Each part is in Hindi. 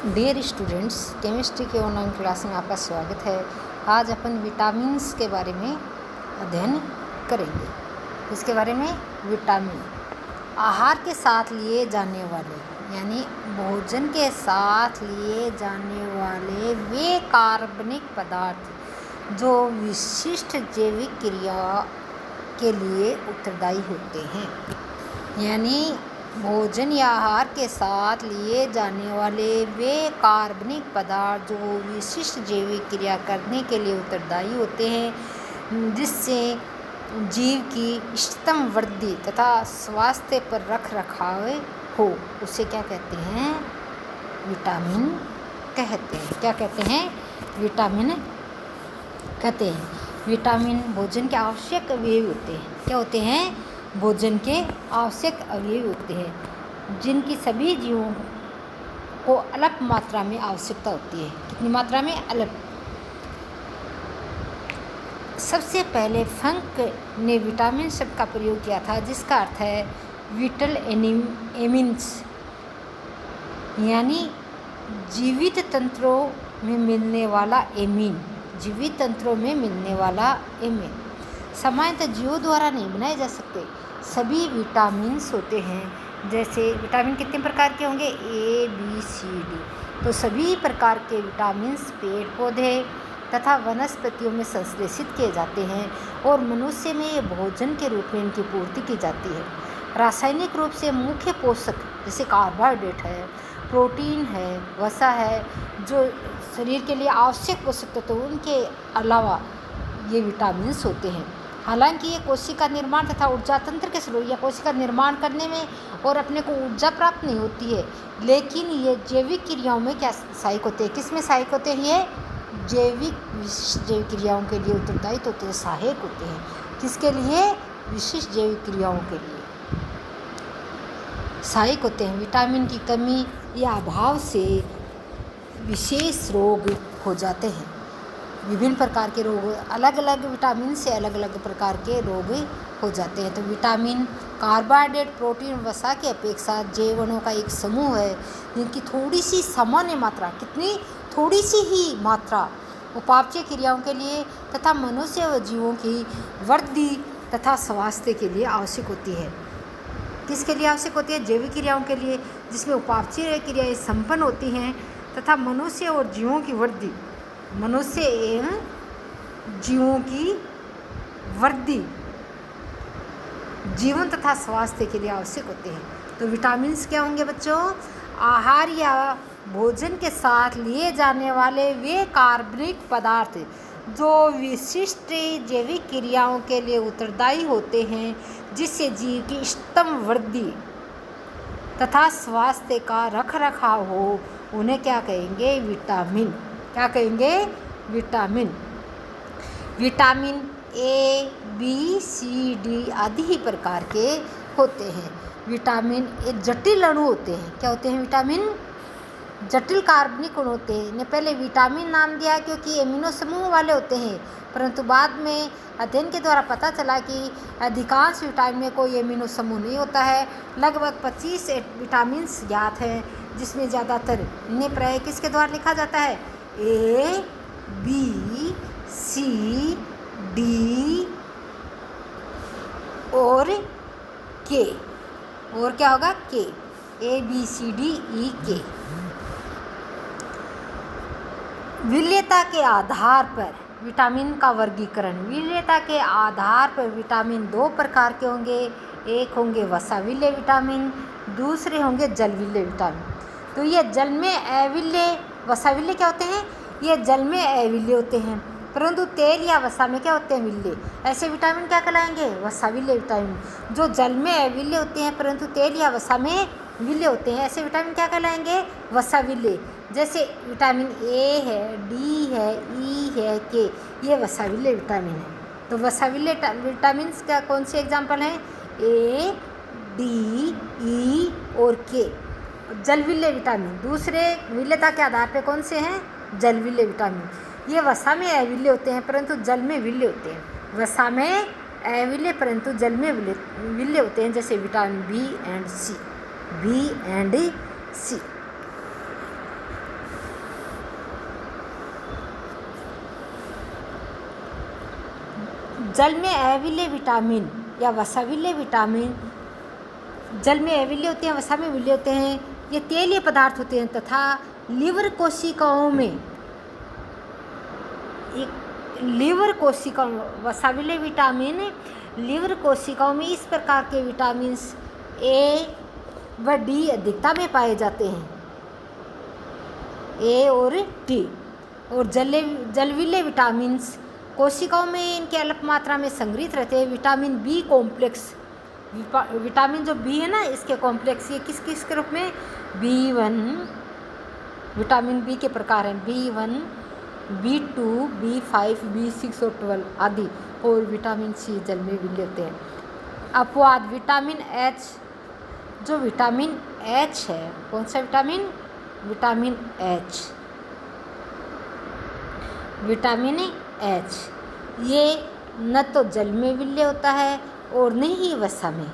डियर स्टूडेंट्स, केमिस्ट्री के ऑनलाइन क्लास में आपका स्वागत है। आज अपन विटामिन्स के बारे में अध्ययन करेंगे। इसके बारे में विटामिन आहार के साथ लिए जाने वाले यानी भोजन के साथ लिए जाने वाले वे कार्बनिक पदार्थ जो विशिष्ट जैविक क्रिया के लिए उत्तरदायी होते हैं। यानी भोजन या आहार के साथ लिए जाने वाले वे कार्बनिक पदार्थ जो विशिष्ट जैविक क्रिया करने के लिए उत्तरदायी होते हैं, जिससे जीव की इष्टतम वृद्धि तथा स्वास्थ्य पर रख रखाव हो, उसे क्या कहते हैं? विटामिन कहते हैं। क्या कहते हैं? विटामिन कहते हैं। विटामिन भोजन के आवश्यक अवयव होते हैं। क्या होते हैं? भोजन के आवश्यक अवयव होते हैं, जिनकी सभी जीवों को अलग मात्रा में आवश्यकता होती है। कितनी मात्रा में? अलग। सबसे पहले फंक ने विटामिन शब्द का प्रयोग किया था, जिसका अर्थ है विटल एमिन्स, यानी जीवित तंत्रों में मिलने वाला एमीन। जीवित तंत्रों में मिलने वाला एमीन सामान्यतः जीवों द्वारा नहीं बनाए जा सकते। सभी विटामिन्स होते हैं। जैसे विटामिन कितने प्रकार के होंगे? A, B, C, D। तो सभी प्रकार के विटामिन्स पेड़ पौधे तथा वनस्पतियों में संश्लेषित किए जाते हैं और मनुष्य में ये भोजन के रूप में इनकी पूर्ति की जाती है। रासायनिक रूप से मुख्य पोषक जैसे कार्बोहाइड्रेट है, प्रोटीन है, वसा है, जो शरीर के लिए आवश्यक पोषक तत्व, उनके अलावा ये विटामिन्स होते हैं। हालांकि ये कोशिका निर्माण तथा ऊर्जा तंत्र के स्रोत या कोशिका निर्माण करने में और अपने को ऊर्जा प्राप्त नहीं होती है, लेकिन ये जैविक क्रियाओं में क्या सहायक होते हैं? किस में सहायक होते हैं? ये विशिष्ट जैविक क्रियाओं के लिए उत्तरदायी होते हैं, सहायक होते हैं। किसके लिए? विशिष्ट जैविक क्रियाओं के लिए सहायक होते हैं। विटामिन की कमी या अभाव से विशेष रोग हो जाते हैं। विभिन्न प्रकार के रोग, अलग अलग विटामिन से अलग अलग प्रकार के रोग हो जाते हैं। तो विटामिन कार्बोहाइड्रेट, प्रोटीन, वसा की अपेक्षा जैवणों का एक समूह है, जिनकी थोड़ी सी सामान्य मात्रा, कितनी? थोड़ी सी ही मात्रा उपापचय क्रियाओं के लिए तथा मनुष्य व जीवों की वृद्धि तथा स्वास्थ्य के लिए आवश्यक होती है। किसके लिए आवश्यक होती है? जैविक क्रियाओं के लिए, जिसमें उपापचय क्रियाएं संपन्न होती हैं तथा मनुष्य और जीवों की वृद्धि, मनुष्य एवं जीवों की वृद्धि, जीवन तथा स्वास्थ्य के लिए आवश्यक होते हैं। तो विटामिन्स क्या होंगे बच्चों? आहार या भोजन के साथ लिए जाने वाले वे कार्बनिक पदार्थ जो विशिष्ट जैविक क्रियाओं के लिए उत्तरदायी होते हैं, जिससे जीव की इष्टतम वृद्धि तथा स्वास्थ्य का रख रखाव हो, उन्हें क्या कहेंगे? विटामिन। क्या कहेंगे? Vitamin. Vitamin A, B, C, D आदि ही प्रकार के होते हैं। विटामिन एक जटिल अणु होते हैं। क्या होते हैं? विटामिन जटिल कार्बनिक अणु होते हैं। इन्हें पहले विटामिन नाम दिया क्योंकि एमिनो समूह वाले होते हैं, परंतु बाद में अध्ययन के द्वारा पता चला कि अधिकांश विटामिन में कोई एमिनो समूह नहीं होता है। लगभग 25 विटामिन्स ज्ञात हैं, जिसमें ज़्यादातर इन्हें प्राय किसके द्वारा लिखा जाता है? A, B, C, D और K। और क्या होगा? K। A, B, C, D, E, K। विलेयता के आधार पर विटामिन का वर्गीकरण। विलेयता के आधार पर विटामिन दो प्रकार के होंगे। एक होंगे वसाविल्य विटामिन, दूसरे होंगे जलविल्य विटामिन। तो ये जल में अविल्य, वसाविल्य क्या होते हैं? ये जल में अविल्य होते हैं, परंतु तेल या वसा में क्या होते हैं? विल्य। ऐसे विटामिन क्या कहलाएंगे? वसाविल्य विटामिन। जो जल में अविल्य होते हैं परंतु तेल या वसा में विल्य होते हैं, ऐसे विटामिन क्या कहलाएंगे? वसाविल्य। जैसे विटामिन A है, D है, E है, K, ये वसाविल्य विटामिन है। तो वसाविल्य विटामिन का कौन से एग्जाम्पल हैं? A, D, E और K। जलविल्य विटामिन दूसरे विल्यता के आधार पर कौन से हैं? जलविल्य विटामिन। ये वसा में अविल्य होते हैं परंतु जल में विल्य होते हैं। वसा में अविल्य परंतु जल में विल्य होते हैं, जैसे विटामिन B एंड C। जल में अविलेय विटामिन या वसाविलेय विटामिन, जल में अविलेय होते हैं, वसा में विलेय होते हैं, ये तेलीय पदार्थ होते हैं तथा लीवर कोशिकाओं में वसाविलेय विटामिन लीवर कोशिकाओं में इस प्रकार के विटामिन ए व डी अधिकता में पाए जाते हैं, ए और डी। और जलविलेय विटामिन कोशिकाओं में इनके अल्प मात्रा में संग्रहित रहते हैं। विटामिन बी कॉम्प्लेक्स, विटामिन जो बी है ना, इसके कॉम्प्लेक्स ये किस किस के रूप में, B1, विटामिन बी के प्रकार हैं B1, B2, B5, B6 और 12 आदि। और विटामिन सी जल में विलीन होते हैं। अपवाद विटामिन एच, जो विटामिन एच है, कौन सा vitamin, vitamin H, vitamin H, ये न तो जल में विलीन होता है और न ही वसा में।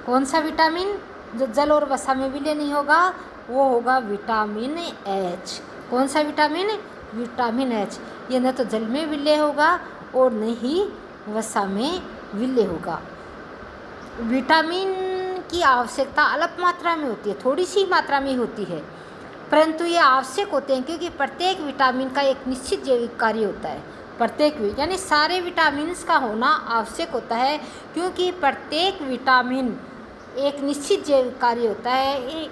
कौन सा विटामिन जो जल और वसा में विलीन नहीं होगा, वो होगा विटामिन एच। कौन सा विटामिन, विटामिन एच, ये न तो जल में विलीन होगा और न ही वसा में विलीन होगा। विटामिन की आवश्यकता अल्प मात्रा में होती है, थोड़ी सी मात्रा में होती है, परंतु ये आवश्यक होते हैं क्योंकि प्रत्येक विटामिन का एक निश्चित जैविक कार्य होता है। प्रत्येक यानी सारे विटामिन्स का होना आवश्यक होता है क्योंकि प्रत्येक विटामिन एक निश्चित जैविक कार्य होता है।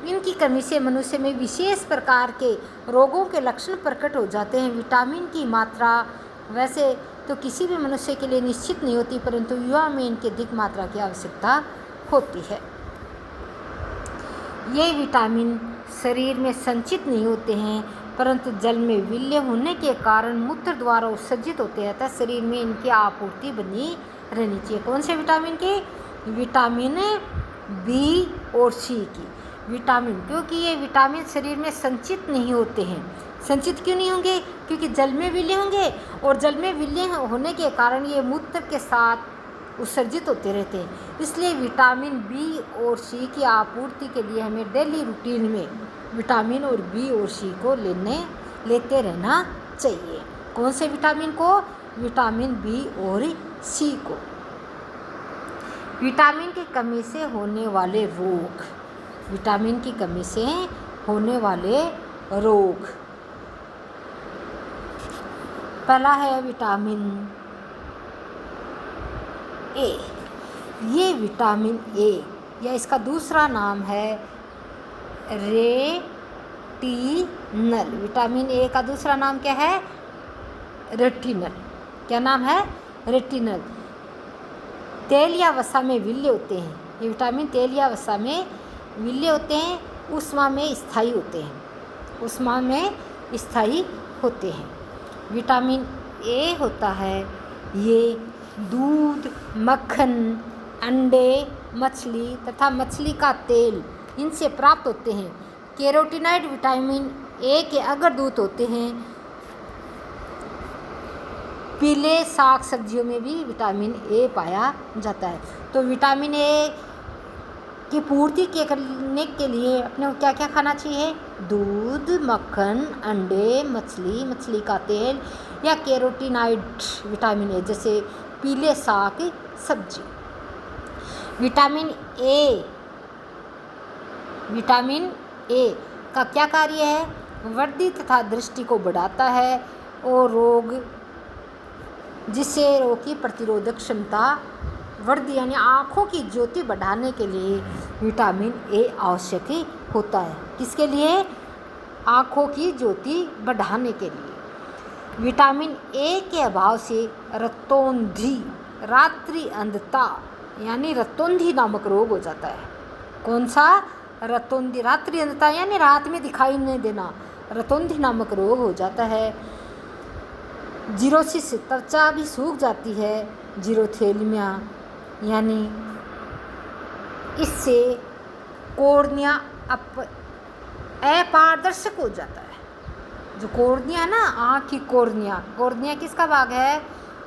इनकी कमी से मनुष्य में विशेष प्रकार के रोगों के लक्षण प्रकट हो जाते हैं। विटामिन की मात्रा वैसे तो किसी भी मनुष्य के लिए निश्चित नहीं होती, परंतु युवा में इनकी अधिक मात्रा की आवश्यकता होती है। ये विटामिन शरीर में संचित नहीं होते हैं, परंतु जल में विलीन होने के कारण मूत्र द्वारा उत्सर्जित होते हैं, अतः शरीर में इनकी आपूर्ति बनी रहनी चाहिए। कौन से विटामिन की, विटामिन बी और सी की। विटामिन, क्योंकि ये विटामिन शरीर में संचित नहीं होते हैं। संचित क्यों नहीं होंगे, क्योंकि जल में विलीन होंगे और जल में विलीन होने के कारण ये मूत्र के साथ उत्सर्जित होते रहते हैं। इसलिए विटामिन बी और सी की आपूर्ति के लिए हमें डेली रूटीन में विटामिन और बी और सी को लेते रहना चाहिए। कौन से विटामिन को, विटामिन बी और सी को। विटामिन की कमी से होने वाले रोग, विटामिन की कमी से होने वाले रोग। पहला है विटामिन ए। ये विटामिन ए या इसका दूसरा नाम है रेटिनल। विटामिन ए का दूसरा नाम क्या है, रेटिनल। क्या नाम है, रेटिनल। तेल या वसा में विलीन होते हैं। ये विटामिन तेल या वसा में विलीन होते हैं, ऊष्मा में स्थायी होते हैं, ऊष्मा में स्थायी होते हैं। विटामिन ए होता है, ये दूध, मक्खन, अंडे, मछली तथा मछली का तेल इनसे प्राप्त होते हैं। कैरोटीनॉइड विटामिन ए के अग्रदूत होते हैं। पीले साग सब्जियों में भी विटामिन ए पाया जाता है। तो विटामिन ए की पूर्ति करने के लिए अपने को क्या क्या खाना चाहिए, दूध, मक्खन, अंडे, मछली, मछली का तेल या कैरोटीनॉइड विटामिन ए जैसे पीले साग सब्जी। विटामिन ए का क्या कार्य है, वृद्धि तथा दृष्टि को बढ़ाता है और जिससे रोग की प्रतिरोधक क्षमता वृद्धि यानी आँखों की ज्योति बढ़ाने के लिए विटामिन ए आवश्यक होता है। किसके लिए, आँखों की ज्योति बढ़ाने के लिए। विटामिन ए के अभाव से रतौंधी, रात्रि अंधता यानी रतौंधी नामक रोग हो जाता है। कौन सा, रतौंधी, रात्रि अंधता यानी रात में दिखाई नहीं देना, रतौंधी नामक रोग हो जाता है। जीरोसिस, त्वचा भी सूख जाती है। जीरोथेलिया यानी इससे कॉर्निया अपारदर्शक हो जाता है। जो कॉर्निया है ना, आँख की कॉर्निया, कॉर्निया किसका भाग है,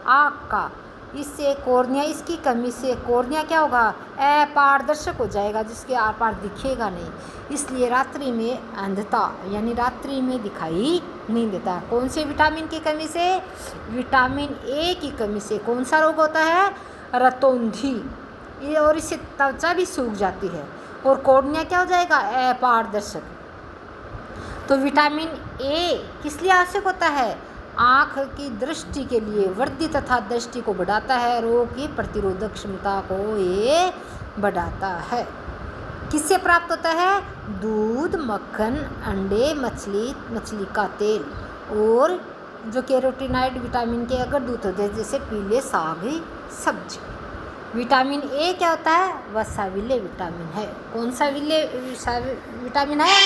आँख का, इससे कॉर्निया, इसकी कमी से कॉर्निया क्या होगा, अपारदर्शक हो जाएगा, जिसके आर पार दिखेगा नहीं, इसलिए रात्रि में अंधता यानी रात्रि में दिखाई नहीं देता। कौन से विटामिन की कमी से, विटामिन ए की कमी से कौन सा रोग होता है, रतौंधी, ये, और इससे त्वचा भी सूख जाती है और कॉर्निया क्या हो जाएगा, अपारदर्शक। तो विटामिन ए किस लिए आवश्यक होता है, आँख की दृष्टि के लिए वृद्धि तथा दृष्टि को बढ़ाता है, रोग की प्रतिरोधक क्षमता को ये बढ़ाता है। किससे प्राप्त होता है, दूध, मक्खन, अंडे, मछली का तेल, और जो कैरोटीनॉइड विटामिन के अगर दूध होते हैं, जैसे पीले साग, सब्जी। विटामिन ए क्या होता है, वह साविल्य विटामिन है। कौन सा विटामिन है,